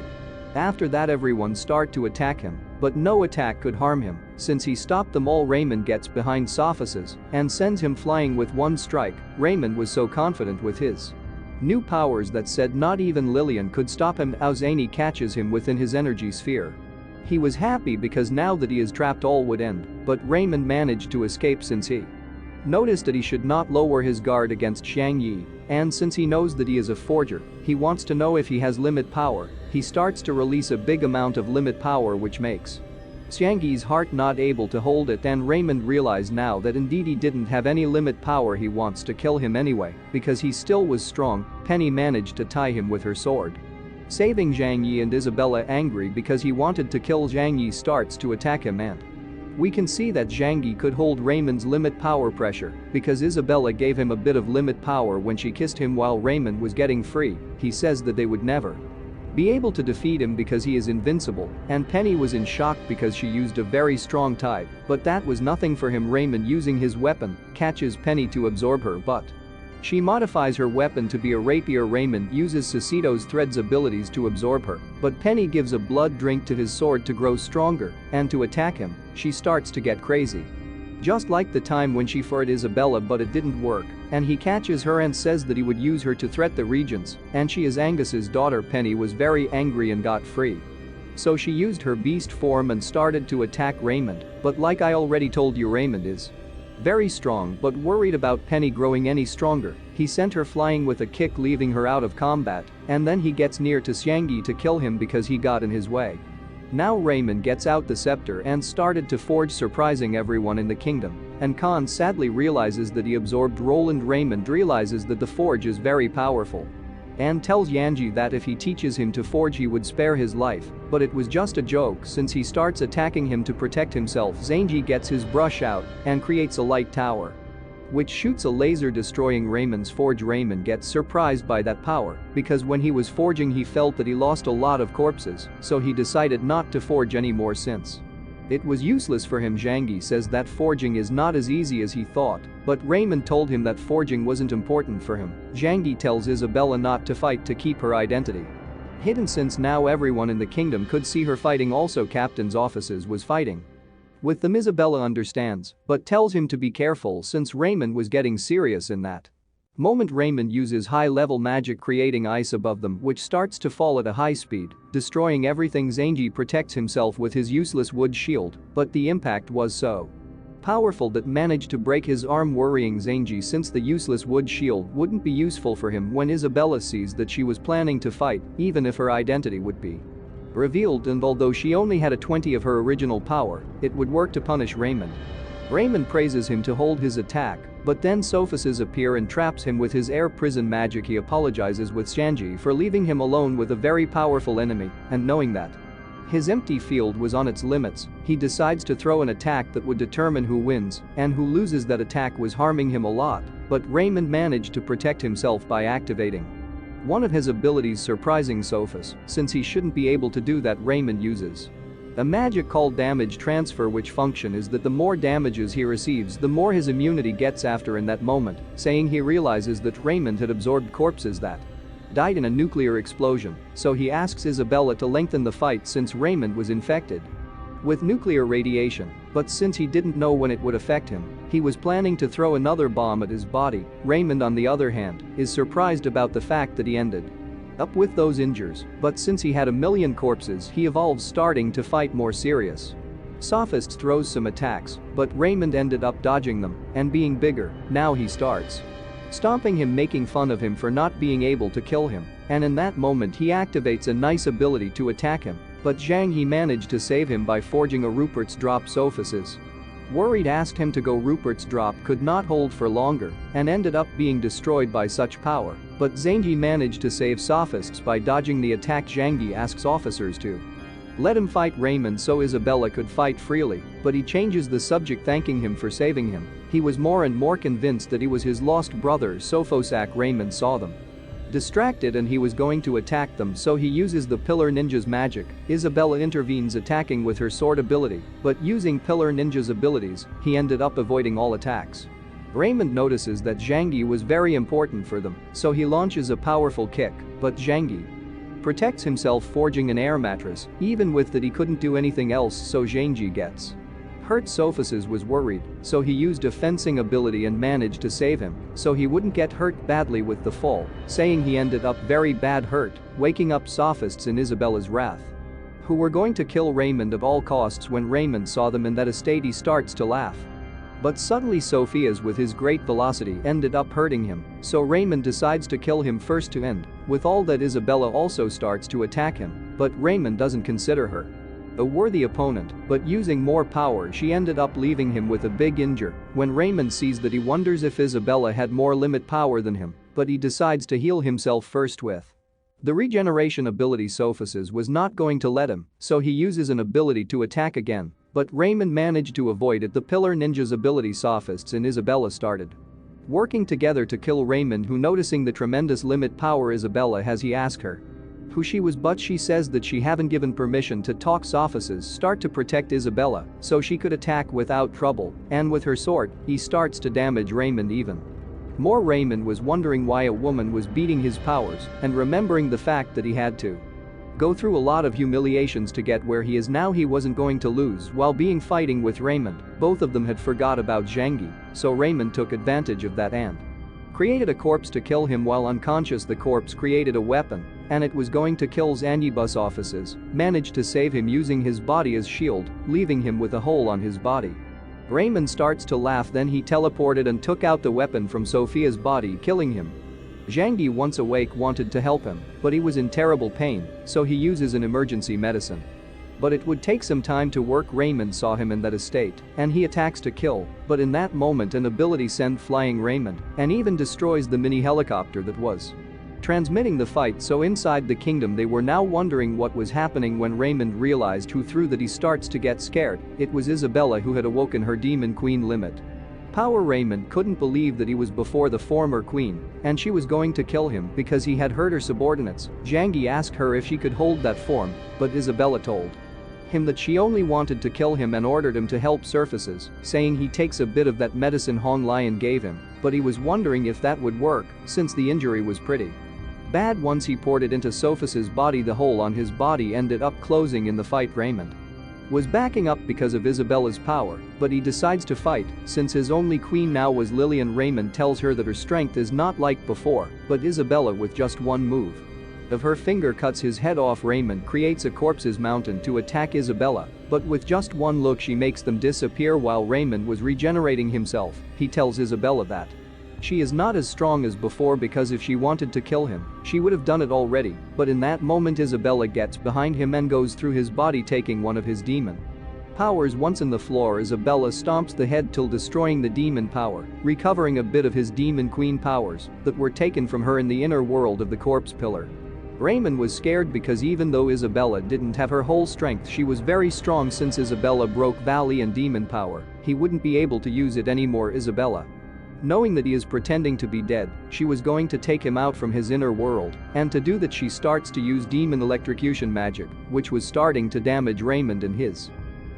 S1: After that everyone start to attack him, but no attack could harm him, since he stopped them all. Raymond gets behind Sophices and sends him flying with one strike. Raymond was so confident with his new powers that said not even Lillian could stop him. Zhangyi catches him within his energy sphere. He was happy because now that he is trapped all would end, but Raymond managed to escape since he noticed that he should not lower his guard against Zhangyi, and since he knows that he is a forger, he wants to know if he has limit power. He starts to release a big amount of limit power which makes Zhangyi's heart not able to hold it, and Raymond realized now that indeed he didn't have any limit power. He wants to kill him anyway because he still was strong. Penny managed to tie him with her sword, saving Zhangyi, and Isabella, angry because he wanted to kill Zhangyi, starts to attack him, and we can see that Zhangyi could hold Raymond's limit power pressure because Isabella gave him a bit of limit power when she kissed him while Raymond was getting free. He says that they would never be able to defeat him because he is invincible, and Penny was in shock because she used a very strong type, but that was nothing for him. Raymond, using his weapon, catches Penny to absorb her, but she modifies her weapon to be a rapier. Raymond uses Sasito's threads abilities to absorb her, but Penny gives a blood drink to his sword to grow stronger, and to attack him, she starts to get crazy. Just like the time when she fought Isabella but it didn't work, and he catches her and says that he would use her to threat the regents, and she is Angus's daughter. Penny was very angry and got free. So she used her beast form and started to attack Raymond, but like I already told you, Raymond is very strong, but worried about Penny growing any stronger, he sent her flying with a kick, leaving her out of combat, and then he gets near to Zhangyi to kill him because he got in his way. Now Raymond gets out the scepter and started to forge, surprising everyone in the kingdom, and Khan sadly realizes that he absorbed Roland. Raymond realizes that the forge is very powerful and tells Yanji that if he teaches him to forge he would spare his life, but it was just a joke since he starts attacking him to protect himself. Zhangyi gets his brush out and creates a light tower which shoots a laser destroying Raymond's forge. Raymond gets surprised by that power because when he was forging he felt that he lost a lot of corpses, so he decided not to forge anymore since it was useless for him. Zhangyi says that forging is not as easy as he thought, but Raymond told him that forging wasn't important for him. Zhangyi tells Isabella not to fight to keep her identity hidden since now everyone in the kingdom could see her fighting. Also captain's offices was fighting with them. Isabella understands, but tells him to be careful since Raymond was getting serious in that moment. Raymond uses high-level magic creating ice above them which starts to fall at a high speed, destroying everything. Zhangyi protects himself with his useless wood shield, but the impact was so powerful that managed to break his arm, worrying Zhangyi since the useless wood shield wouldn't be useful for him when Isabella sees that she was planning to fight, even if her identity would be revealed, and although she only had a 20 of her original power, it would work to punish Raymond. Raymond praises him to hold his attack, but then Sophices appear and traps him with his air prison magic. He apologizes with Zhangyi for leaving him alone with a very powerful enemy, and knowing that his empty field was on its limits, he decides to throw an attack that would determine who wins and who loses. That attack was harming him a lot, but Raymond managed to protect himself by activating one of his abilities, surprising Sophis, since he shouldn't be able to do that. Raymond uses a magic called damage transfer, which function is that the more damages he receives the more his immunity gets. After in that moment, saying he realizes that Raymond had absorbed corpses that died in a nuclear explosion, so he asks Isabella to lengthen the fight since Raymond was infected with nuclear radiation, but since he didn't know when it would affect him, he was planning to throw another bomb at his body. Raymond, on the other hand, is surprised about the fact that he ended up with those injuries, but since he had a million corpses he evolves, starting to fight more serious. Sophist throws some attacks, but Raymond ended up dodging them and being bigger. Now he starts stomping him, making fun of him for not being able to kill him, and in that moment he activates a nice ability to attack him, but Zhangyi managed to save him by forging a Rupert's Drop. Sophices worried asked him to go. Rupert's Drop could not hold for longer and ended up being destroyed by such power, but Zhangyi managed to save Sophists by dodging the attack. Zhangyi asks officers to let him fight Raymond so Isabella could fight freely, but he changes the subject, thanking him for saving him. He was more and more convinced that he was his lost brother Sophosac. Raymond saw them Distracted and he was going to attack them, so he uses the Pillar Ninja's magic. Isabella intervenes, attacking with her sword ability, but using Pillar Ninja's abilities, he ended up avoiding all attacks. Raymond notices that Zhang Yi was very important for them, so he launches a powerful kick, but Zhang Yi protects himself, forging an air mattress. Even with that, he couldn't do anything else, so Zhang Yi gets hurt. Sophices was worried, so he used a fencing ability and managed to save him, so he wouldn't get hurt badly with the fall, saying he ended up very bad hurt, waking up sophists in Isabella's wrath, who were going to kill Raymond of all costs. When Raymond saw them in that state, he starts to laugh. But suddenly Sophia's, with his great velocity, ended up hurting him, so Raymond decides to kill him first to end. With all that, Isabella also starts to attack him, but Raymond doesn't consider her a worthy opponent, but using more power, she ended up leaving him with a big injury. When Raymond sees that, he wonders if Isabella had more limit power than him, but he decides to heal himself first with the regeneration ability. Sophices was not going to let him, so he uses an ability to attack again, but Raymond managed to avoid it. The Pillar Ninja's ability, Sophists and Isabella started working together to kill Raymond, who, noticing the tremendous limit power Isabella has, he asks her who she was, but she says that she haven't given permission to talk. Sophices start to protect Isabella so she could attack without trouble, and with her sword, he starts to damage Raymond even more. Raymond was wondering why a woman was beating his powers, and remembering the fact that he had to go through a lot of humiliations to get where he is now, he wasn't going to lose while fighting with Raymond. Both of them had forgot about Zhang Yi, so Raymond took advantage of that and created a corpse to kill him while unconscious. The corpse created a weapon, and it was going to kill Zanyibus. Offices managed to save him using his body as shield, leaving him with a hole on his body. Raymond starts to laugh, then he teleported and took out the weapon from Sophia's body, killing him. Zhang Yi, once awake, wanted to help him, but he was in terrible pain, so he uses an emergency medicine. But it would take some time to work. Raymond saw him in that state, and he attacks to kill, but in that moment an ability sent flying Raymond and even destroys the mini helicopter that was transmitting the fight. So inside the kingdom, they were now wondering what was happening when Raymond realized who threw that. He starts to get scared. It was Isabella, who had awoken her demon queen limit power. Raymond couldn't believe that he was before the former queen, and she was going to kill him because he had hurt her subordinates. Zhang Yi asked her if she could hold that form, but Isabella told him that she only wanted to kill him and ordered him to help Surfaces, saying he takes a bit of that medicine Hong Lion gave him, but he was wondering if that would work since the injury was pretty bad. Once he poured it into Surface's body, the hole on his body ended up closing. In the fight, Raymond was backing up because of Isabella's power, but he decides to fight since his only queen now was Lillian. Raymond tells her that her strength is not like before, but Isabella, with just one move of her finger, cuts his head off. Raymond creates a corpse's mountain to attack Isabella, but with just one look she makes them disappear. While Raymond was regenerating himself, he tells Isabella that she is not as strong as before, because if she wanted to kill him, she would have done it already. But in that moment Isabella gets behind him and goes through his body, taking one of his demon powers. Once in the floor, Isabella stomps the head till destroying the demon power, recovering a bit of his demon queen powers that were taken from her in the inner world of the corpse pillar. Raymond was scared because even though Isabella didn't have her whole strength, she was very strong. Since Isabella broke Valley and demon power, he wouldn't be able to use it anymore. Isabella, knowing that he is pretending to be dead, she was going to take him out from his inner world, and to do that she starts to use demon electrocution magic, which was starting to damage Raymond in his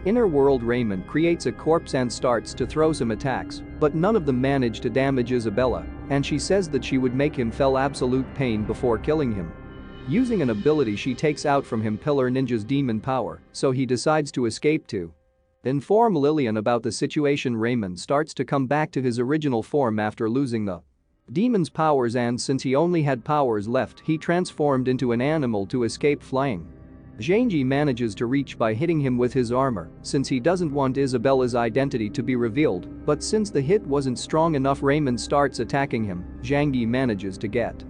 S1: inner world. Raymond creates a corpse and starts to throw some attacks, but none of them manage to damage Isabella, and she says that she would make him feel absolute pain before killing him. Using an ability, she takes out from him Pillar Ninja's demon power, so he decides to escape to inform Lillian about the situation. Raymond starts to come back to his original form after losing the demon's powers, and since he only had powers left, he transformed into an animal to escape flying. Zhang Yi manages to reach by hitting him with his armor, since he doesn't want Isabella's identity to be revealed, but since the hit wasn't strong enough, Raymond starts attacking him. Zhang Yi manages to get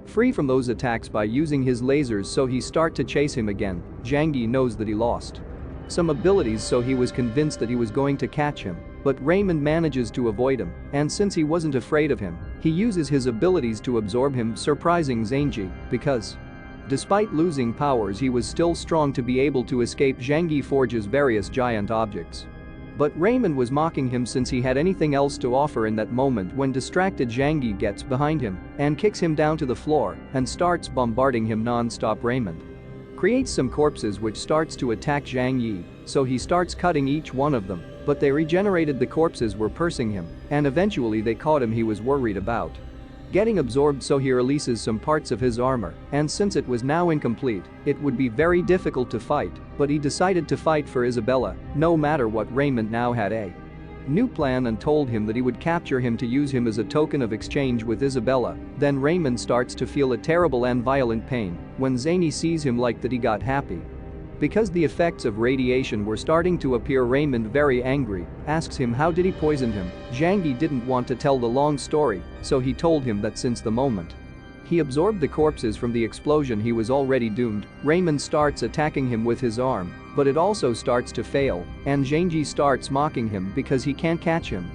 S1: free from those attacks by using his lasers, so he starts to chase him again. Zhang Yi knows that he lost some abilities, so he was convinced that he was going to catch him, but Raymond manages to avoid him, and since he wasn't afraid of him, he uses his abilities to absorb him, surprising Zhang Yi because despite losing powers he was still strong to be able to escape. Zhang Yi forges various giant objects But Raymond was mocking him since he had anything else to offer in that moment when distracted Zhang Yi gets behind him and kicks him down to the floor and starts bombarding him non-stop. Raymond creates some corpses which starts to attack Zhang Yi, so he starts cutting each one of them, but they regenerated. The corpses were pursuing him and eventually they caught him. He was worried about getting absorbed, so he releases some parts of his armor, and since it was now incomplete, it would be very difficult to fight, but he decided to fight for Isabella, no matter what. Raymond now had a new plan and told him that he would capture him to use him as a token of exchange with Isabella. Then Raymond starts to feel a terrible and violent pain when Zhang sees him like that. He got happy because the effects of radiation were starting to appear. Raymond, very angry, asks him how did he poison him. Zhang Yi didn't want to tell the long story, so he told him that since the moment he absorbed the corpses from the explosion he was already doomed. Raymond starts attacking him with his arm, but it also starts to fail, and Zhang Yi starts mocking him because he can't catch him.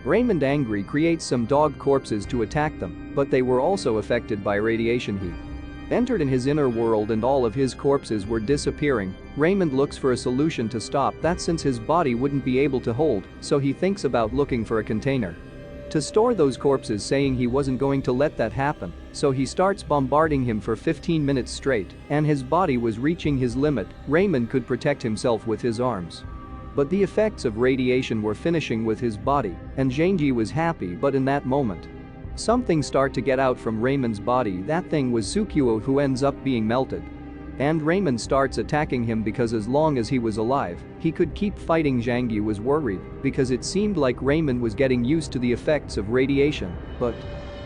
S1: Raymond, angry, creates some dog corpses to attack them, but they were also affected by radiation. He entered in his inner world and all of his corpses were disappearing. Raymond looks for a solution to stop that since his body wouldn't be able to hold, so he thinks about looking for a container to store those corpses, saying he wasn't going to let that happen, so he starts bombarding him for 15 minutes straight, and his body was reaching his limit. Raymond could protect himself with his arms, but the effects of radiation were finishing with his body, and Zhang Yi was happy, but in that moment something start to get out from Raymond's body. That thing was Sukuo, who ends up being melted. And Raymond starts attacking him because as long as he was alive, he could keep fighting. Zhang Yi was worried because it seemed like Raymond was getting used to the effects of radiation, but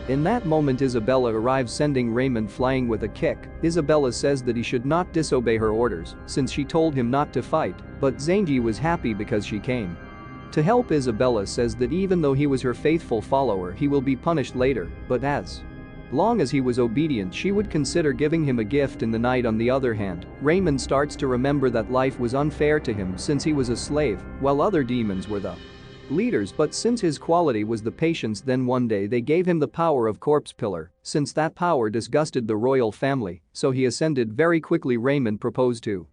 S1: in that moment Isabella arrives, sending Raymond flying with a kick. Isabella says that he should not disobey her orders since she told him not to fight, but Zhang Yi was happy because she came to help. Isabella says that even though he was her faithful follower, he will be punished later, but as long as he was obedient, she would consider giving him a gift in the night. On the other hand, Raymond starts to remember that life was unfair to him since he was a slave while other demons were the leaders, but since his quality was the patience, then one day they gave him the power of corpse pillar. Since that power disgusted the royal family, so he ascended very quickly. Raymond proposed to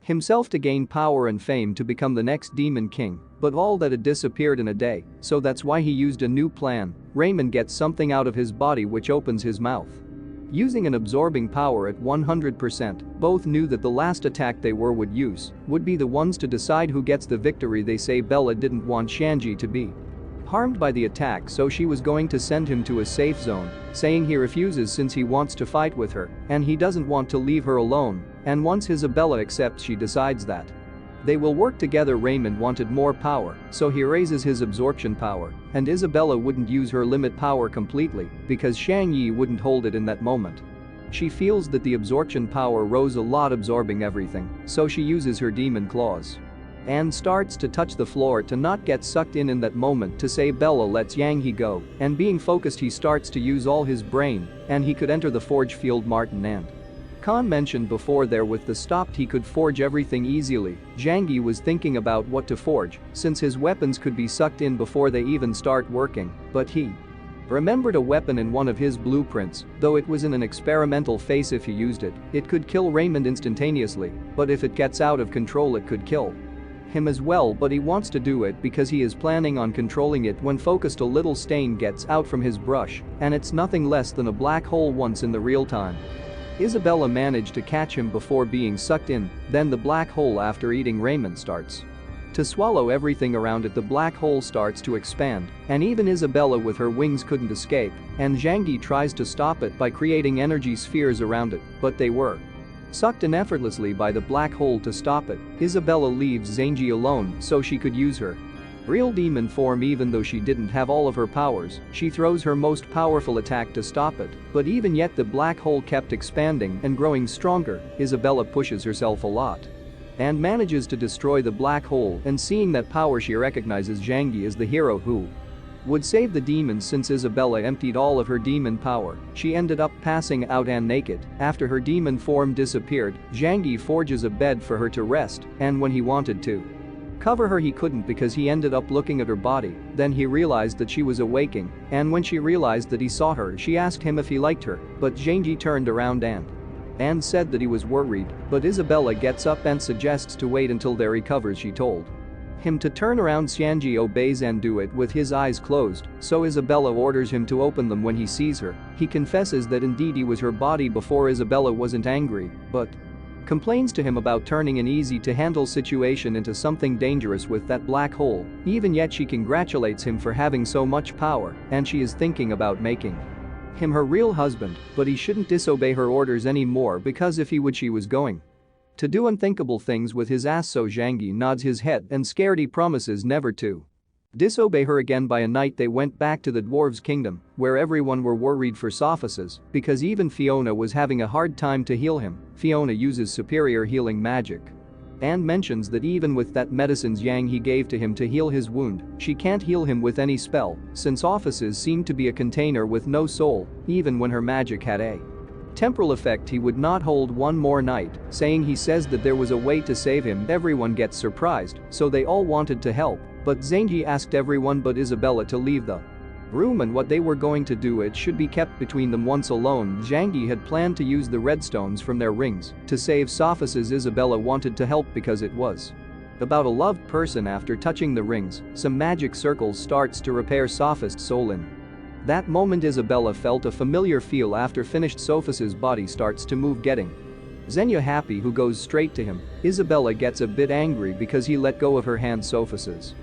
S1: himself to gain power and fame to become the next demon king, but all that had disappeared in a day, so that's why he used a new plan. Raymond gets something out of his body which opens his mouth. Using an absorbing power at 100%, both knew that the last attack they would use would be the ones to decide who gets the victory. They say Bella didn't want Shanji to be harmed by the attack, so she was going to send him to a safe zone, saying he refuses since he wants to fight with her and he doesn't want to leave her alone, and once Isabella accepts, she decides that they will work together. Raymond wanted more power, so he raises his absorption power, and Isabella wouldn't use her limit power completely because Zhang Yi wouldn't hold it in that moment. She feels that the absorption power rose a lot, absorbing everything, so she uses her demon claws and starts to touch the floor to not get sucked in that moment. To say Bella lets Zhang Yi go, and being focused he starts to use all his brain and he could enter the forge field. Martin and Khan mentioned before there with the stopped he could forge everything easily. Zhang Yi was thinking about what to forge since his weapons could be sucked in before they even start working, but he remembered a weapon in one of his blueprints, though it was in an experimental phase. If he used it, it could kill Raymond instantaneously, but if it gets out of control it could kill him as well, but he wants to do it because he is planning on controlling it. When focused, a little stain gets out from his brush, and it's nothing less than a black hole. Once in the real time, Isabella managed to catch him before being sucked in, then the black hole after eating Raymond starts to swallow everything around it. The black hole starts to expand, and even Isabella with her wings couldn't escape, and Zhang Yi tries to stop it by creating energy spheres around it, but they were sucked in effortlessly by the black hole. To stop it, Isabella leaves Zhang Yi alone so she could use her real demon form. Even though she didn't have all of her powers, she throws her most powerful attack to stop it, but even yet the black hole kept expanding and growing stronger. Isabella pushes herself a lot and manages to destroy the black hole, and seeing that power she recognizes Zhang Yi as the hero who would save the demons. Since Isabella emptied all of her demon power, she ended up passing out and naked. After her demon form disappeared, Zhang Yi forges a bed for her to rest, and when he wanted to cover her he couldn't because he ended up looking at her body. Then he realized that she was awaking, and when she realized that he saw her, she asked him if he liked her, but Zhang Yi turned around and said that he was worried, but Isabella gets up and suggests to wait until they recovers. She told him to turn around. Xianji obeys and do it with his eyes closed, so Isabella orders him to open them when he sees her. He confesses that indeed he was her body before. Isabella wasn't angry, but complains to him about turning an easy-to-handle situation into something dangerous with that black hole. Even yet she congratulates him for having so much power, and she is thinking about making him her real husband, but he shouldn't disobey her orders anymore because if he would she was going to do unthinkable things with his ass. So Zhang nods his head and scared he promises never to disobey her again. By a night they went back to the dwarves' kingdom, where everyone were worried for Sophices because even Fiona was having a hard time to heal him. Fiona uses superior healing magic and mentions that even with that medicines Yang he gave to him to heal his wound, she can't heal him with any spell, since Offices seemed to be a container with no soul. Even when her magic had a temporal effect he would not hold one more night, saying he says that there was a way to save him. Everyone gets surprised, so they all wanted to help, but Zhang asked everyone but Isabella to leave the room, and what they were going to do it should be kept between them once alone. Zhang had planned to use the redstones from their rings to save Sophices. Isabella wanted to help because it was about a loved person. After touching the rings, some magic circles starts to repair Sophist's soul. In that moment Isabella felt a familiar feel. After finished, Sophis's body starts to move, getting Xenia happy, who goes straight to him. Isabella gets a bit angry because he let go of her hand. Sophises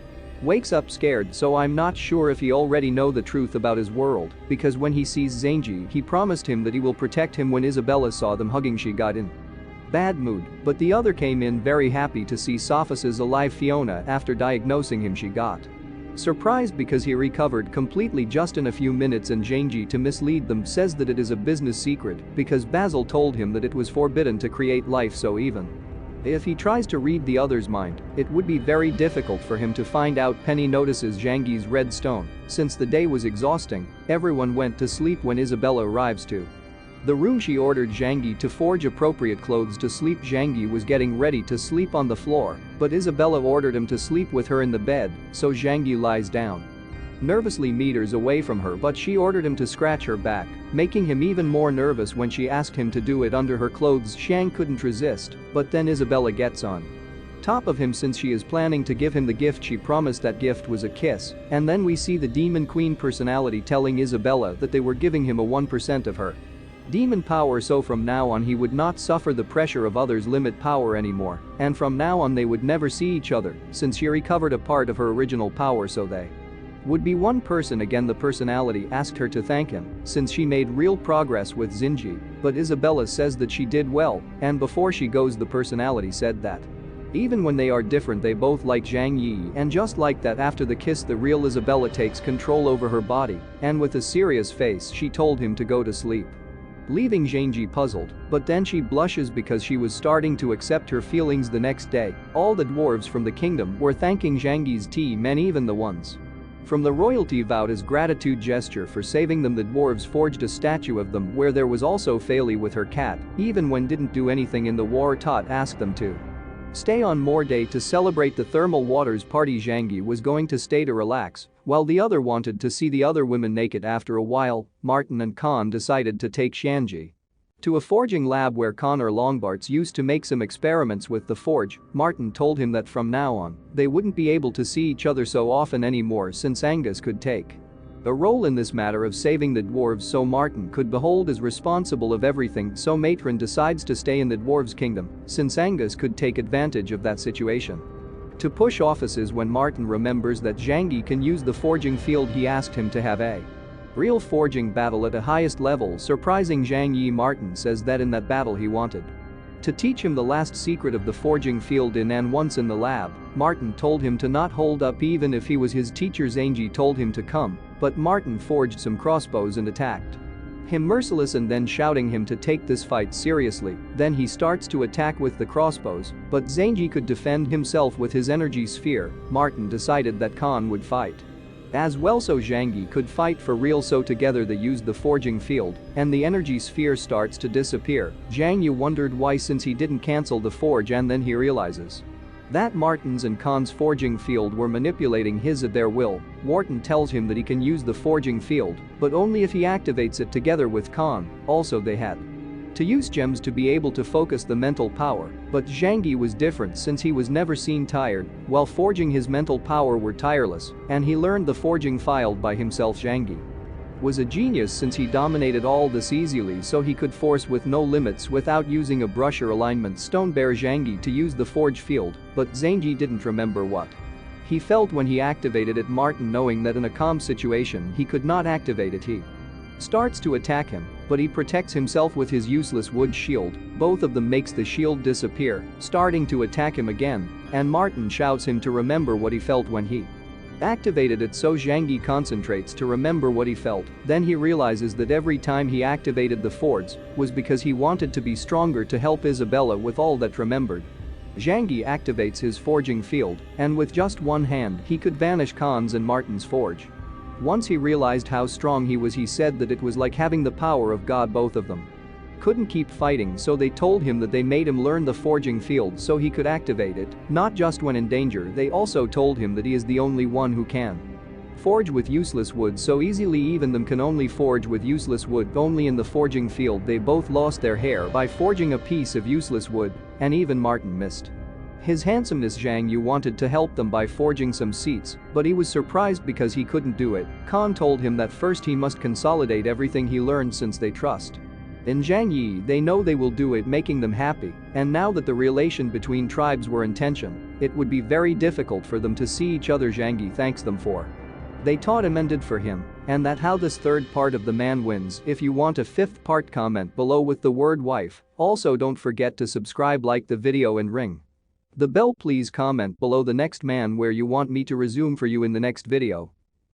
S1: wakes up scared, so I'm not sure if he already know the truth about his world, because when he sees Zhang he promised him that he will protect him. When Isabella saw them hugging she got in bad mood, but the other came in very happy to see Sophices alive. Fiona, after diagnosing him, she got surprised because he recovered completely just in a few minutes, and Zhang, to mislead them, says that it is a business secret because Basil told him that it was forbidden to create life, so even if he tries to read the other's mind, it would be very difficult for him to find out. Penny notices Zhang's red stone. Since the day was exhausting, everyone went to sleep. When Isabella arrives to the room, she ordered Zhang to forge appropriate clothes to sleep. Zhang was getting ready to sleep on the floor, but Isabella ordered him to sleep with her in the bed, so Zhang lies down nervously meters away from her, but she ordered him to scratch her back, making him even more nervous. When she asked him to do it under her clothes, Zhang couldn't resist, but then Isabella gets on top of him since she is planning to give him the gift she promised. That gift was a kiss, and then we see the Demon Queen personality telling Isabella that they were giving him a 1% of her demon power, so from now on he would not suffer the pressure of others' limit power anymore, and from now on they would never see each other since she recovered a part of her original power, so they would be one person again. The personality asked her to thank him since she made real progress with Xinji, but Isabella says that she did well, and before she goes the personality said that even when they are different they both like Zhang Yi, and just like that after the kiss the real Isabella takes control over her body, and with a serious face she told him to go to sleep, leaving Zhang puzzled, but then she blushes because she was starting to accept her feelings. The next day, all the dwarves from the kingdom were thanking Zhang's team, and even the ones from the royalty vowed as gratitude gesture for saving them. The dwarves forged a statue of them where there was also Faili with her cat, even when didn't do anything in the war. Tot asked them to stay on more day to celebrate the thermal waters party. Zhang was going to stay to relax, while the other wanted to see the other women naked. After a while, Martin and Khan decided to take Xianji to a forging lab where Connor Longbarts used to make some experiments with the forge. Martin told him that from now on, they wouldn't be able to see each other so often anymore since Angus could take a role in this matter of saving the dwarves, so Martin could behold as responsible of everything. So Matron decides to stay in the dwarves' kingdom since Angus could take advantage of that situation to push Offices. When Martin remembers that Zhang can use the forging field, he asked him to have a real forging battle at a highest level, surprising Zhang Yi. Martin says that in that battle he wanted to teach him the last secret of the forging field. And once in the lab, Martin told him to not hold up even if he was his teacher. Zhang told him to come, but Martin forged some crossbows and attacked him merciless, and then shouting him to take this fight seriously. Then he starts to attack with the crossbows, but Zhang could defend himself with his energy sphere. Martin decided that Khan would fight as well, so Zhang could fight for real, so together they used the forging field, and the energy sphere starts to disappear. Zhang wondered why since he didn't cancel the forge, and then he realizes that Martin's and Khan's forging field were manipulating his at their will. Wharton tells him that he can use the forging field, but only if he activates it together with Khan. Also they had to use gems to be able to focus the mental power, but Zhang Yi was different since he was never seen tired, while forging his mental power were tireless, and he learned the forging filed by himself. Zhang Yi was a genius since he dominated all this easily, so he could force with no limits without using a brush or alignment stone. Bear Zhang Yi to use the forge field, but Zhang Yi didn't remember what he felt when he activated it. Martin, knowing that in a calm situation he could not activate it, he starts to attack him, but he protects himself with his useless wood shield. Both of them makes the shield disappear, starting to attack him again, and Martin shouts him to remember what he felt when he activated it, so Zhang Yi concentrates to remember what he felt. Then he realizes that every time he activated the forge was because he wanted to be stronger to help Isabella with all that remembered. Zhang Yi activates his forging field, and with just one hand he could vanish Khan's and Martin's forge. Once he realized how strong he was, he said that it was like having the power of God. Both of them couldn't keep fighting, so they told him that they made him learn the forging field so he could activate it, not just when in danger. They also told him that he is the only one who can forge with useless wood so easily. Even them can only forge with useless wood. Only in the forging field they both lost their hair by forging a piece of useless wood, and even Martin missed his handsomeness. Zhang Yi wanted to help them by forging some seats, but he was surprised because he couldn't do it. Khan told him that first he must consolidate everything he learned since they trust in Zhang Yi. They know they will do it, making them happy, and now that the relation between tribes were in tension, it would be very difficult for them to see each other. Zhang Yi thanks them for they taught him and did for him, and that how this third part of the man wins. If you want a fifth part, comment below with the word wife. Also don't forget to subscribe, like the video and ring the bell. Please comment below the next man where you want me to resume for you in the next video.